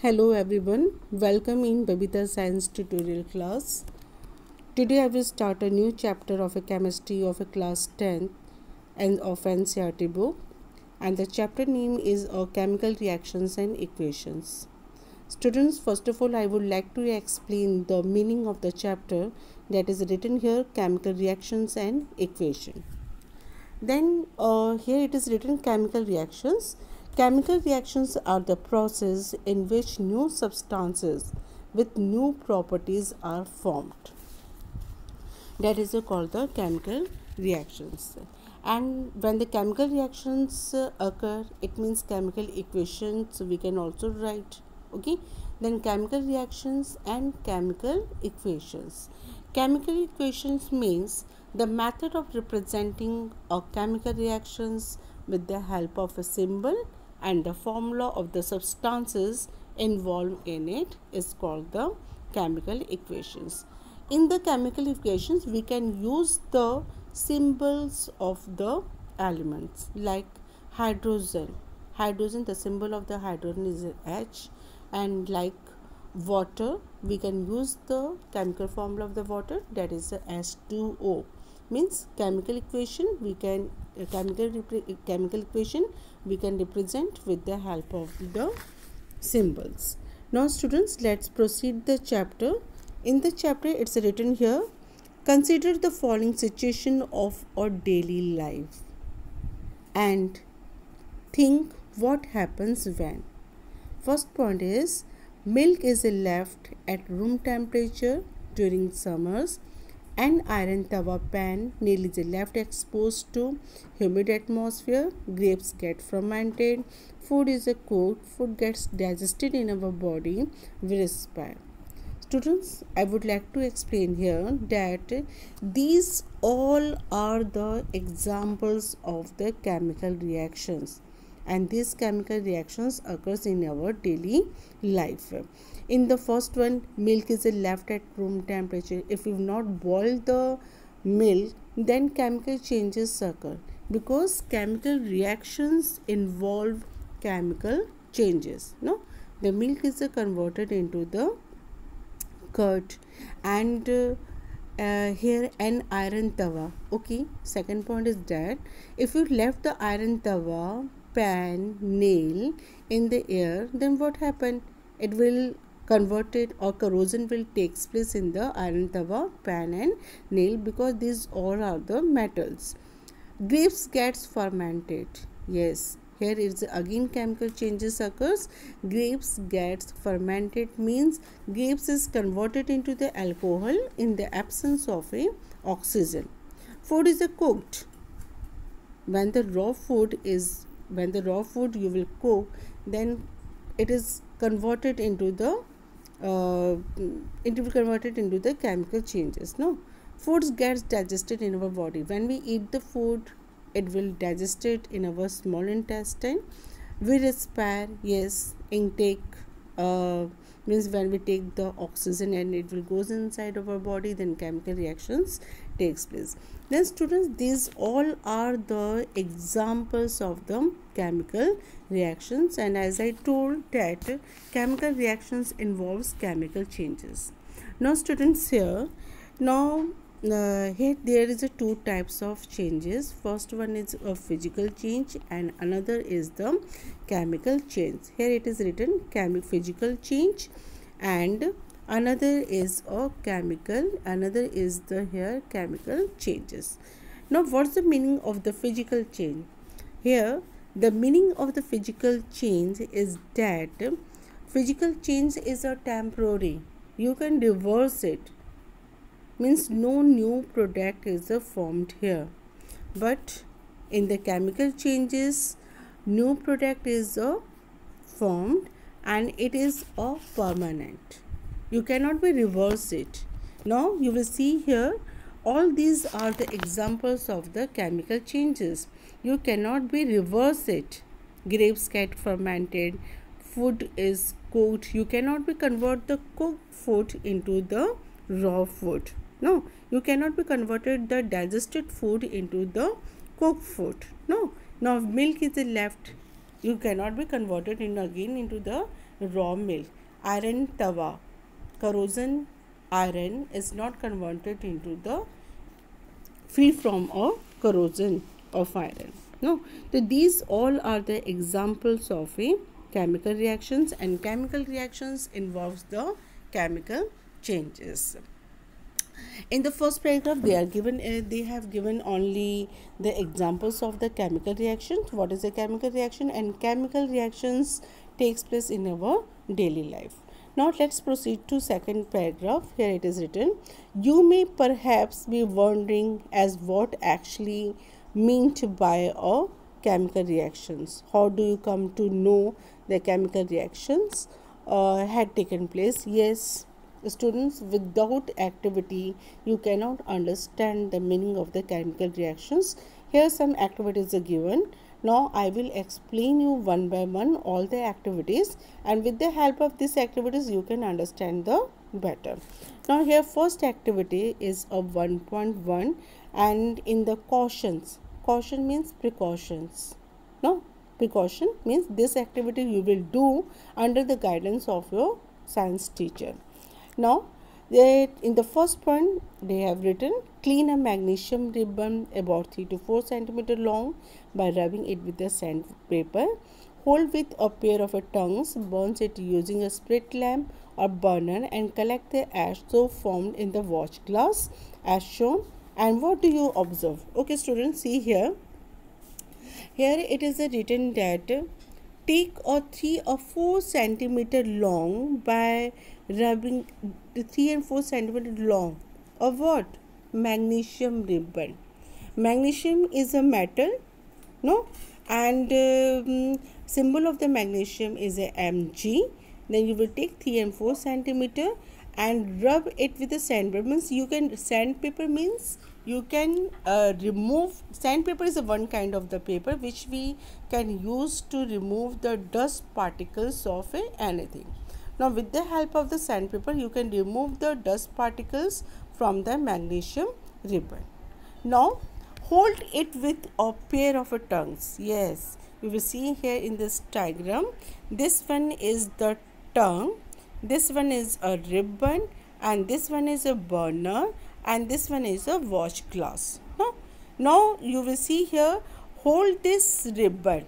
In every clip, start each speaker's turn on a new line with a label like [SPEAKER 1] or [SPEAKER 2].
[SPEAKER 1] Hello everyone, welcome in Babita Science tutorial class. Today I will start a new chapter of a chemistry of a class 10 and of NCERT book, and the chapter name is chemical reactions and equations. Students, first of all I would like to explain the meaning of the chapter that is written here, chemical reactions and equation. Then here it is written chemical reactions. Chemical reactions are the process in which new substances with new properties are formed. That is called the chemical reactions. And when the chemical reactions occur, it means chemical equations we can also write. Okay, then chemical reactions and chemical equations. Chemical equations means the method of representing a chemical reactions with the help of a symbol and the formula of the substances involved in it is called the chemical equations. In the chemical equations, we can use the symbols of the elements like hydrogen. Hydrogen, the symbol of the hydrogen is H, and like water, we can use the chemical formula of the water, that is H2O. Means chemical equation we can chemical equation we can represent with the help of the symbols. Now students, let's proceed the chapter. In the chapter it's written here, consider the following situation of our daily life and think what happens when. First point is, milk is left at room temperature during summers, and iron tawa pan nail is left exposed to humid atmosphere. Grapes get fermented. Food is cooked. Food gets digested in our body. We respire. Students, I would like to explain here that these all are the examples of the chemical reactions, and these chemical reactions occurs in our daily life. In the first one, milk is left at room temperature. If we not boil the milk, then chemical changes occur, because chemical reactions involve chemical changes. No, the milk is converted into the curd, and here an iron tawa. Okay, second point is that if you left the iron tawa, pan, nail in the air, then what happened? It will converted, or corrosion will takes place in the iron tawa, pan and nail, because these all are the metals. Grapes gets fermented. Yes, here is again chemical changes occurs. Grapes gets fermented means grapes is converted into the alcohol in the absence of a oxygen. Food is cooked. When the raw food you will cook, then it is converted into the chemical changes. No, foods gets digested in our body. When we eat the food, it will digest it in our small intestine. We respire. Yes, intake means when we take the oxygen and it will goes inside of our body, then chemical reactions takes place. Then students, these all are the examples of the chemical reactions, and as I told that chemical reactions involves chemical changes. Now students, here there is two types of changes. First one is a physical change and another is the chemical change. Here it is written physical change, and another is chemical changes. Now what's the meaning of the physical change? Here the meaning of the physical change is that physical change is a temporary, you can reverse it, means no new product is formed here. But in the chemical changes, new product is formed and it is permanent, you cannot be reverse it. Now you will see here, all these are the examples of the chemical changes. You cannot be reverse it. Grapes get fermented, food is cooked, you cannot be convert the cooked food into the raw food. No, you cannot be converted the digested food into the cooked food. No, now milk is left, you cannot be converted in again into the raw milk. Iron tawa, corrosion iron is not converted into the free from a corrosion of iron. No, so these all are the examples of a chemical reactions, and chemical reactions involves the chemical changes. In the first paragraph they have given only the examples of the chemical reactions. What is a chemical reaction? And chemical reactions takes place in our daily life. Now let's proceed to second paragraph. Here it is written, you may perhaps be wondering as what actually meant by a chemical reactions. How do you come to know the chemical reactions had taken place? Yes, students, without activity you cannot understand the meaning of the chemical reactions. Here some activities are given. Now I will explain you one by one all the activities, and with the help of these activities you can understand the better. Now here first activity is a 1.1, and in the cautions, caution means precautions. No, precaution means this activity you will do under the guidance of your science teacher. Now, in the first point, they have written, clean a magnesium ribbon about 3 to 4 centimeter long by rubbing it with a sandpaper. Hold with a pair of tongues, burns it using a spirit lamp or burner, and collect the ash so formed in the watch glass as shown. And what do you observe? Okay, students, see here. Here it is written that take a 3 or 4 centimeter long by rubbing the 3 and 4 centimeter long of what? Magnesium ribbon. Magnesium is a metal, no, and symbol of the magnesium is a Mg. Then you will take 3 and 4 centimeter and rub it with a sandpaper. Means you can, sandpaper means you can remove, sandpaper is a one kind of the paper which we can use to remove the dust particles of anything. Now with the help of the sandpaper you can remove the dust particles from the magnesium ribbon. Now hold it with a pair of tongues. Yes, you will see here in this diagram, this one is the tongue, this one is a ribbon, and this one is a burner, and this one is a watch glass. Now you will see here, hold this ribbon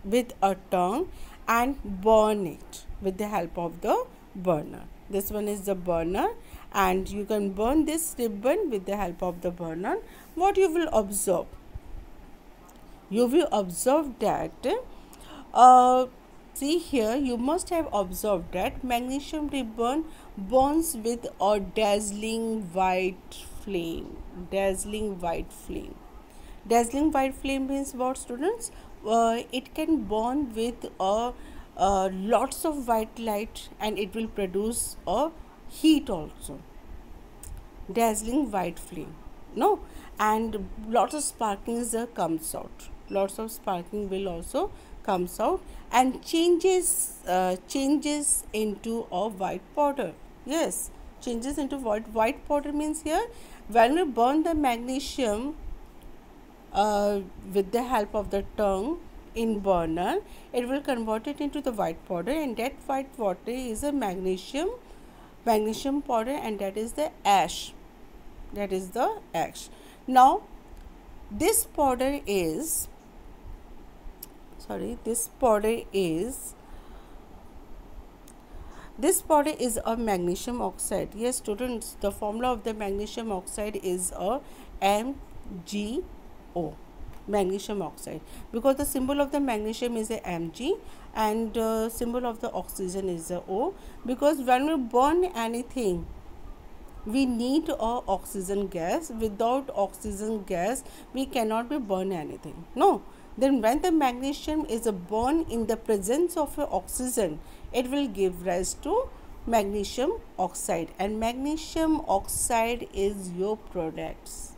[SPEAKER 1] with a tongue and burn it with the help of the burner. This one is the burner, and you can burn this ribbon with the help of the burner. What you will observe? You will observe that see here, you must have observed that magnesium ribbon burns with a dazzling white flame. Dazzling white flame. Dazzling white flame means what, students? It can burn with lots of white light, and it will produce a heat also. Dazzling white flame, no, and lots of sparklings comes out. Lots of sparkling will also comes out and changes into a white powder. Yes, changes into white powder means here when we burn the magnesium with the help of the tongue in burner, it will convert it into the white powder, and that white powder is a magnesium powder, and that is the ash. That is the ash. Now this powder is a magnesium oxide. Yes, students, the formula of the magnesium oxide is a MgO, magnesium oxide, because the symbol of the magnesium is a Mg and symbol of the oxygen is a O. Because when we burn anything, we need a oxygen gas. Without oxygen gas we cannot be burn anything. No, then when the magnesium is a burn in the presence of oxygen, it will give rise to magnesium oxide, and magnesium oxide is your products.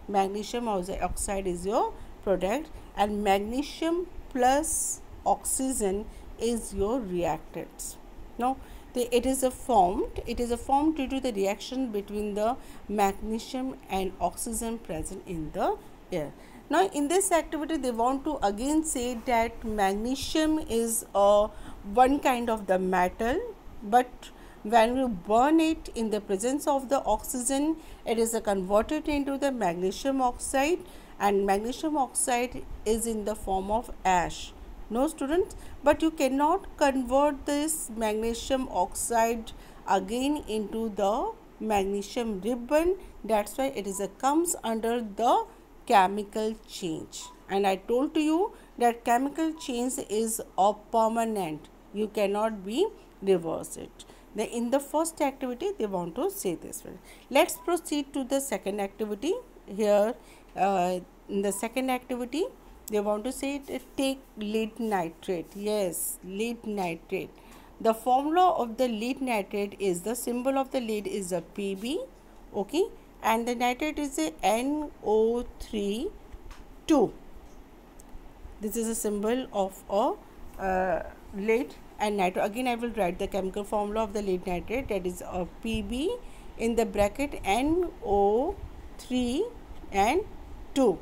[SPEAKER 1] Magnesium oxide is your product, and magnesium plus oxygen is your reactants. Now it is a formed due to the reaction between the magnesium and oxygen present in the air. Now in this activity they want to again say that magnesium is a one kind of the metal, but when you burn it in the presence of the oxygen, it is converted into the magnesium oxide, and magnesium oxide is in the form of ash. No students, but you cannot convert this magnesium oxide again into the magnesium ribbon. That's why it is comes under the chemical change. And I told to you that chemical change is a permanent, you cannot be reverse it. In the first activity they want to say this one. Let's proceed to the second activity. Here in the second activity they want to say take lead nitrate. Yes, lead nitrate. The formula of the lead nitrate is, the symbol of the lead is a Pb, okay, and the nitrate is a NO3 2. This is a symbol of a lead and nitrate. Again I will write the chemical formula of the lead nitrate, that is a Pb in the bracket NO3 and 2.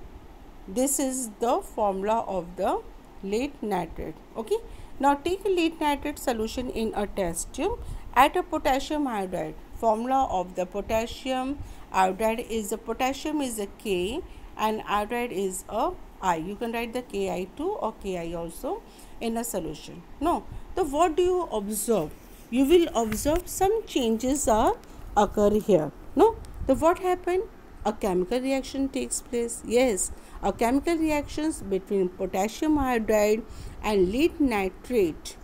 [SPEAKER 1] This is the formula of the lead nitrate. Okay, now take a lead nitrate solution in a test tube. Add a potassium iodide. Formula of the potassium iodide is, the potassium is a K and iodide is a I. You can write the Ki2 or Ki also in a solution. No, so what do you observe? You will observe some changes are occur here. No, so what happened? A chemical reaction takes place. Yes, a chemical reactions between potassium iodide and lead nitrate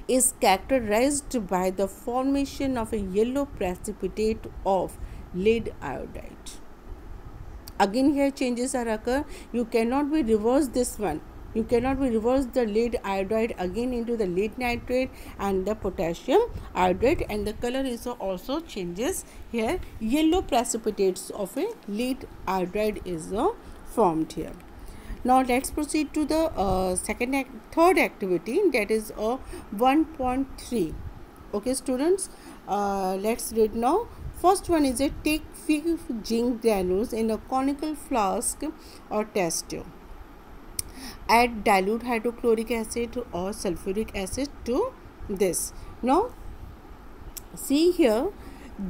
[SPEAKER 1] is characterized by the formation of a yellow precipitate of lead iodide. Again here changes are occur. You cannot be reverse this one. You cannot be reverse the lead iodide again into the lead nitrate and the potassium iodide, and the color is also changes here. Yellow precipitates of a lead iodide is formed here. Now let's proceed to the third activity, that is 1.3. Okay students, let's read now. First one is a take few zinc granules in a conical flask or test tube. Add dilute hydrochloric acid or sulfuric acid to this. Now see here,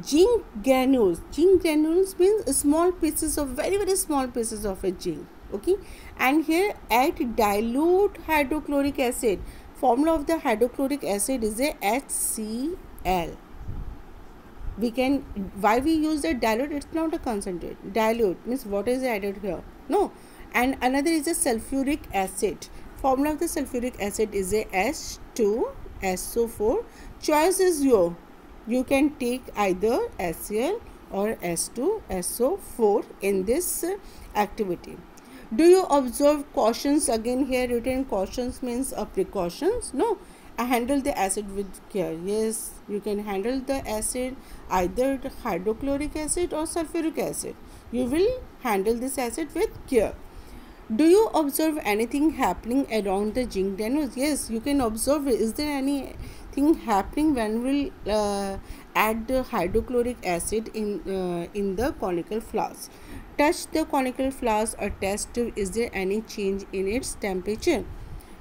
[SPEAKER 1] zinc granules. Zinc granules means small pieces of very small pieces of a zinc. Okay, and here add dilute hydrochloric acid. Formula of the hydrochloric acid is a HCl. We can, why we use the dilute? It's not a concentrate. Dilute means what is added here? No. And another is a sulfuric acid. Formula of the sulfuric acid is a H2SO4. Choice is your. You can take either HCl or H2SO4 in this activity. Do you observe cautions? Again here written cautions means precautions. No, handle the acid with care. Yes, you can handle the acid either the hydrochloric acid or sulfuric acid. You will handle this acid with care. Do you observe anything happening around the zinc granules? Yes, you can observe. Is there anything happening when we add the hydrochloric acid in the conical flask? Touch the conical flask or test tube. Is there any change in its temperature?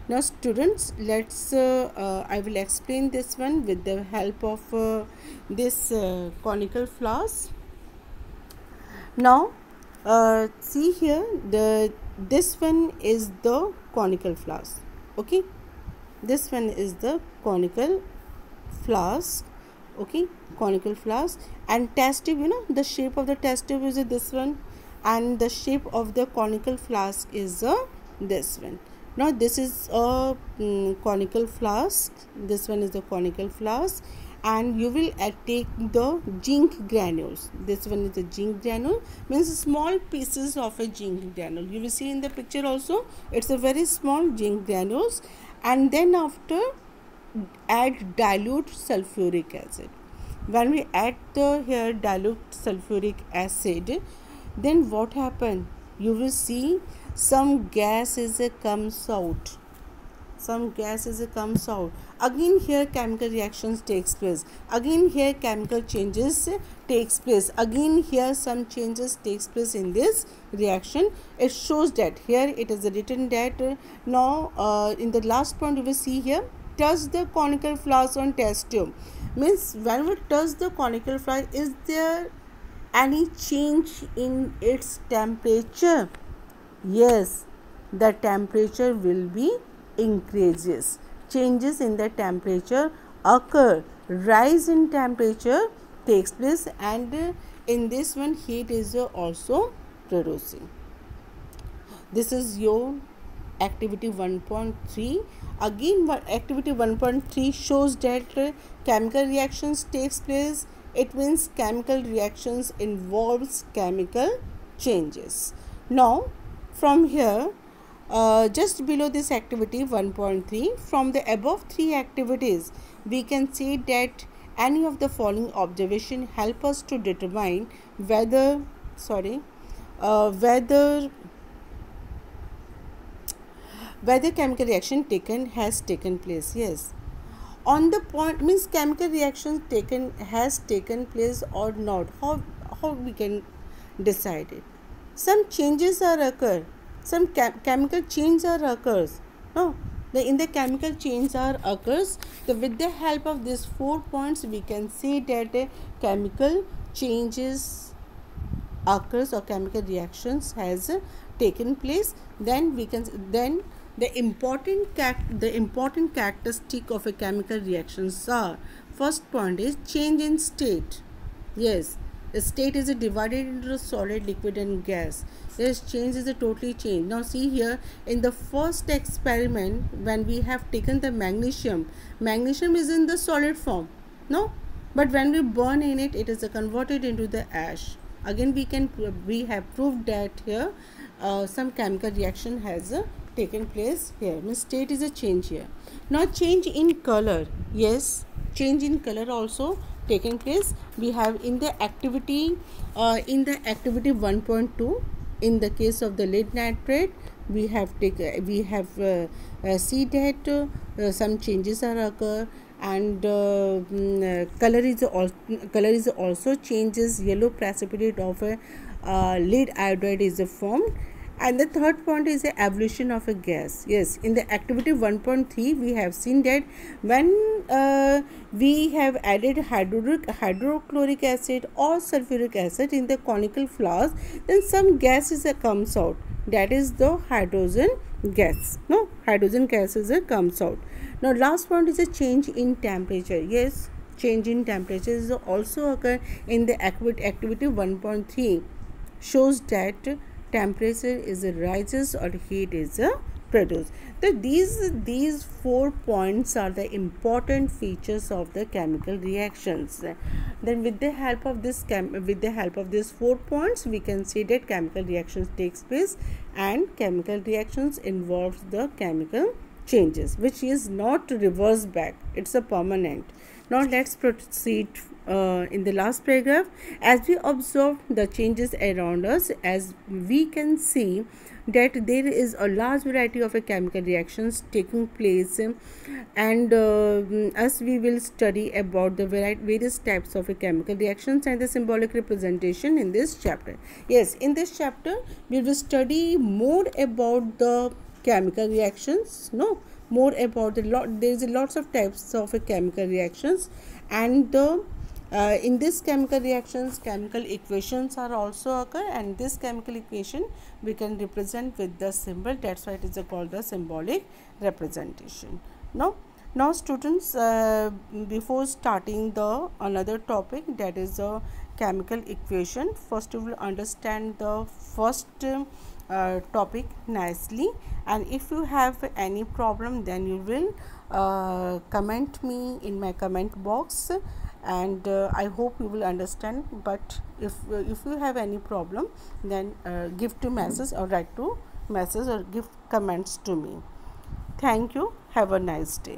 [SPEAKER 1] Now students, let's I will explain this one with the help of this conical flask. Now see here, this one is the conical flask. Okay, this one is the conical flask. Okay, conical flask, and test tube, you know, the shape of the test tube is this one, and the shape of the conical flask is this one. Now this is a conical flask, this one is the conical flask, and you will take the zinc granules. This one is the zinc granule, means small pieces of a zinc granule. You will see in the picture also, it's a very small zinc granules, and then after add dilute sulfuric acid. When we add the here dilute sulfuric acid, then what happen? You will see some gas comes out. Some gas comes out. Again here chemical reactions takes place. Again here chemical changes takes place. Again here some changes takes place in this reaction. It shows that here it is written that now in the last point you will see here touch the conical flask on test tube. Means when we touch the conical flask, is there any change in its temperature? Yes, the temperature will be increases. Changes in the temperature occur. Rise in temperature takes place, and in this one heat is also producing. This is your activity 1.3. Again, activity 1.3 shows that chemical reactions takes place. It means chemical reactions involves chemical changes. Now from here, just below this activity 1.3, from the above three activities, we can say that any of the following observation help us to determine whether chemical reaction has taken place. Yes, on the point means chemical reaction has taken place or not. How we can decide it? Some changes are occur, some chemical change are occurs. No, in the chemical change are occurs. So with the help of these 4 points, we can say that chemical changes occurs or chemical reactions has taken place. Then the important characteristic of a chemical reactions are, first point is change in state. Yes, the state is divided into solid, liquid and gas. Yes, change is a totally change. Now see here, in the first experiment when we have taken the magnesium is in the solid form, no, but when we burn in it, it is converted into the ash. Again we have proved that here some chemical reaction has taken place here. Means state is a change here. Now change in color. Yes, change in color also taken place. We have in the activity 1.2, in the case of the lead nitrate, we have see that some changes are occur, and color is also changes. Yellow precipitate of a lead iodide is formed. And the third point is the evolution of a gas. Yes, in the activity 1.3, we have seen that when we have added hydrochloric acid or sulfuric acid in the conical flask, then some gases comes out. That is the hydrogen gas. No, hydrogen gases comes out. Now last point is a change in temperature. Yes, change in temperature is also occur in the activity 1.3. Shows that temperature is rises or heat is produced. So these 4 points are the important features of the chemical reactions. Then with the help of these 4 points, we can see that chemical reactions takes place, and chemical reactions involves the chemical changes, which is not reverse back, it's a permanent. Now let's proceed in the last paragraph. As we observe the changes around us, as we can see that there is a large variety of chemical reactions taking place, and as we will study about the various types of chemical reactions and the symbolic representation in this chapter. Yes, in this chapter we will study more about the chemical reactions, more about there is lots of types of chemical reactions, and in this chemical reactions, chemical equations are also occur, and this chemical equation we can represent with the symbol. That's why it is called the symbolic representation. Now students, before starting the another topic, that is the chemical equation, first you will understand the first topic nicely, and if you have any problem, then you will comment me in my comment box, and I hope you will understand. But if you have any problem, then give to message or write to message or give comments to me. Thank you. Have a nice day.